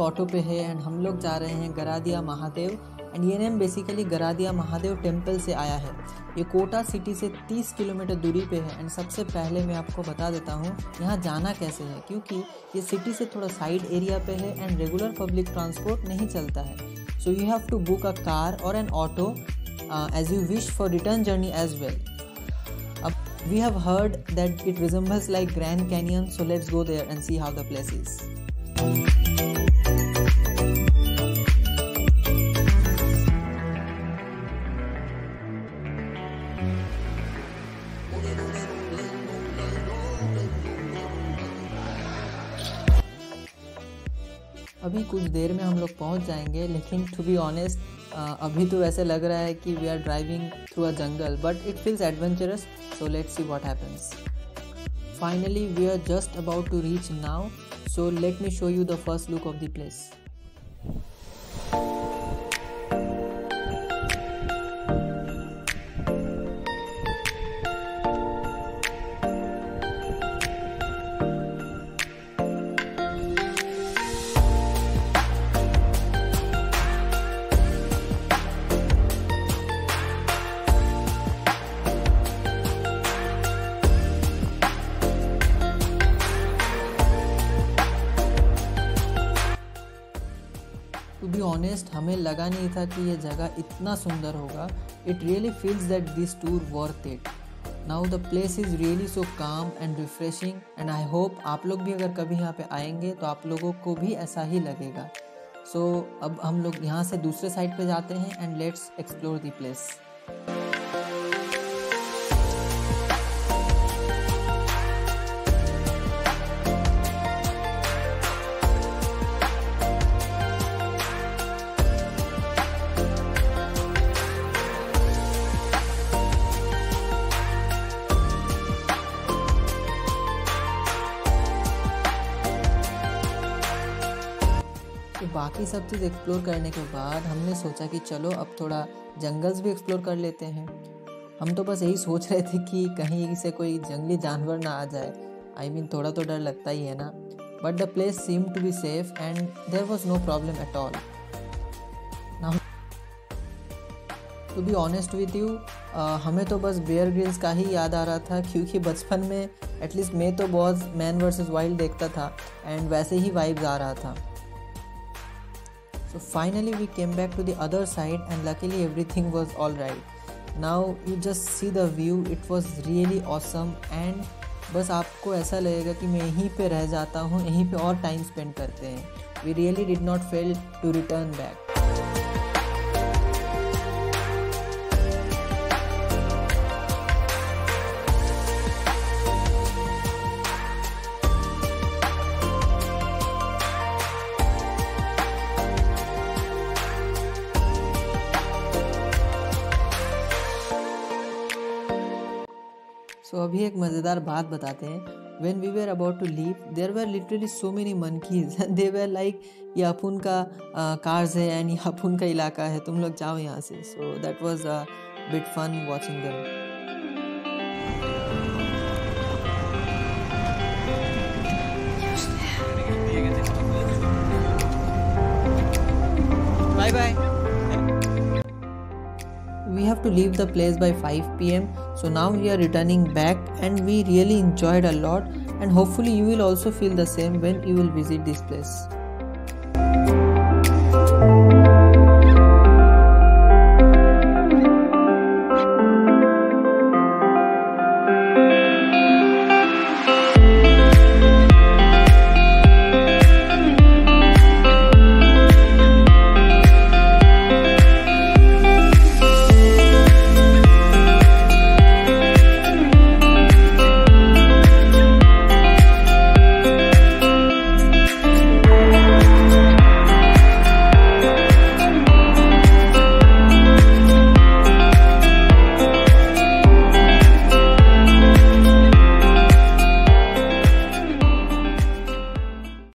Auto पे है and हम लोग जा रहे हैं गरादिया महादेव। एंड ये नेम बेसिकली गरादिया महादेव टेम्पल से आया है। ये कोटा सिटी से 30 किलोमीटर दूरी पे है। एंड सबसे पहले मैं आपको बता देता हूँ यहाँ जाना कैसे है, क्योंकि ये सिटी से थोड़ा साइड एरिया पे है एंड रेगुलर पब्लिक ट्रांसपोर्ट नहीं चलता है। So you have to book a car और an auto as you wish for return journey as well. We have heard that it resembles like Grand Canyon, so let's go there and see how the place is. अभी कुछ देर में हम लोग पहुंच जाएंगे, लेकिन to be honest अभी तो ऐसे लग रहा है कि we are driving through a jungle, but it feels adventurous, so let's see what happens. Finally we are just about to reach now, so let me show you the first look of the place. To be honest हमें लगा नहीं था कि ये जगह इतना सुंदर होगा। It really feels that this tour worth it. Now the place is really so calm and refreshing and I hope आप लोग भी अगर कभी यहाँ पे आएंगे तो आप लोगों को भी ऐसा ही लगेगा। सो अब हम लोग यहाँ से दूसरे साइड पे जाते हैं and let's explore the place. तो बाकी सब चीज़ एक्सप्लोर करने के बाद हमने सोचा कि चलो अब थोड़ा जंगल्स भी एक्सप्लोर कर लेते हैं। हम तो बस यही सोच रहे थे कि कहीं से कोई जंगली जानवर ना आ जाए। आई मीन थोड़ा तो डर लगता ही है ना, but the place seem to be safe and there was no problem at all. Now to be honest with you, हमें तो बस बेयर ग्रिल्स का ही याद आ रहा था, क्योंकि बचपन में एटलीस्ट मैं तो बहुत मैन वर्सेस वाइल्ड देखता था एंड वैसे ही वाइब्स आ रहा था। So finally we came back to the other side and luckily everything was all right. Now you just see the view, it was really awesome and बस आपको ऐसा लगेगा कि मैं यहीं पे रह जाता हूँ, यहीं पे और टाइम स्पेंड करते हैं। We really did not fail to return back. So अभी एक मज़ेदार बात बताते हैं। When we were about to leave, there were literally so many monkeys and they were like ये अपुन का कार्स है एंड ये अपुन का इलाका है, तुम लोग जाओ यहाँ से। So that was a bit fun watching them. Bye bye. We have to leave the place by 5 PM, so now we are returning back and we really enjoyed a lot and hopefully you will also feel the same when you will visit this place.